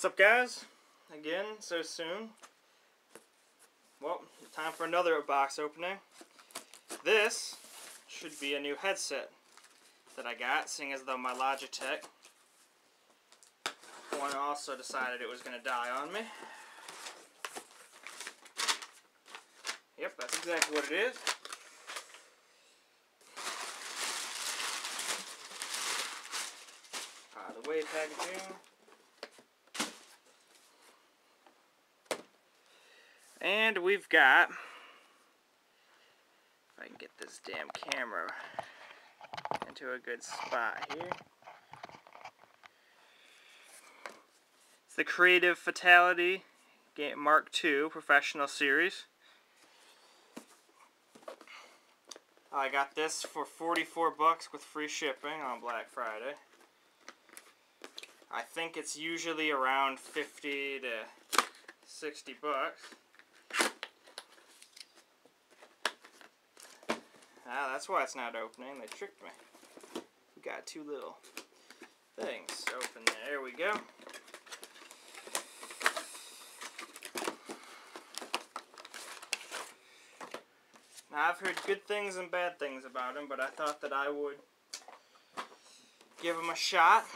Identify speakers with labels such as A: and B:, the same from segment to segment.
A: up, guys? Again, so soon. Well, time for another box opening. This should be a new headset that I got, seeing as though my Logitech one also decided it was going to die on me. Yep, that's exactly what it is. Out of the way, packaging. And we've got, if I can get this damn camera into a good spot here. It's the Creative Fatal1ty Mark II Professional Series. I got this for 44 bucks with free shipping on Black Friday. I think it's usually around 50 to 60 bucks. Ah, that's why it's not opening. They tricked me. We got two little things open there. There we go. Now, I've heard good things and bad things about him, but I thought that I would give him a shot.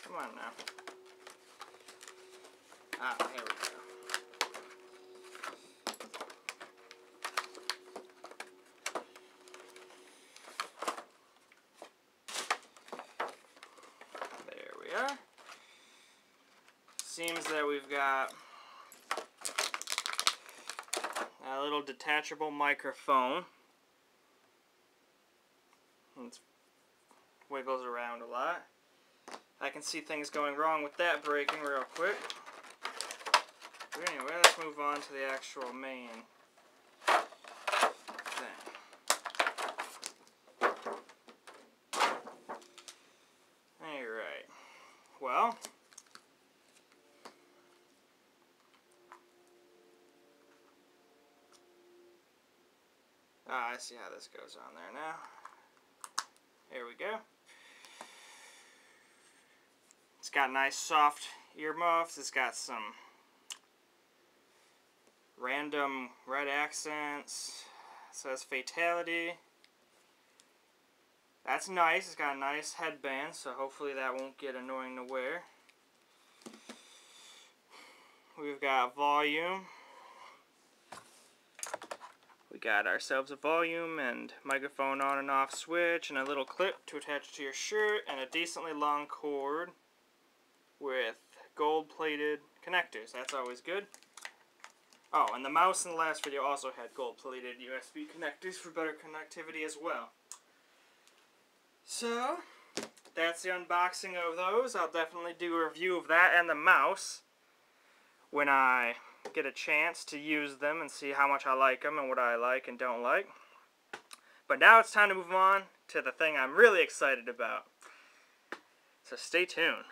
A: Come on now. Ah, here we go. There we are. Seems that we've got a little detachable microphone. It wiggles around a lot. I can see things going wrong with that breaking real quick. But anyway, let's move on to the actual main thing. Alright. Well, I see how this goes on there now. Here we go. It's got nice soft earmuffs. It's got some random red accents. It says Fatal1ty. That's nice. It's got a nice headband, so hopefully that won't get annoying to wear. We've got volume. We got ourselves a volume and microphone on and off switch and a little clip to attach to your shirt and a decently long cord with gold-plated connectors. That's always good. Oh, and the mouse in the last video also had gold-plated USB connectors for better connectivity as well. So, that's the unboxing of those. I'll definitely do a review of that and the mouse when I get a chance to use them and see how much I like them and what I like and don't like. But now it's time to move on to the thing I'm really excited about. So stay tuned.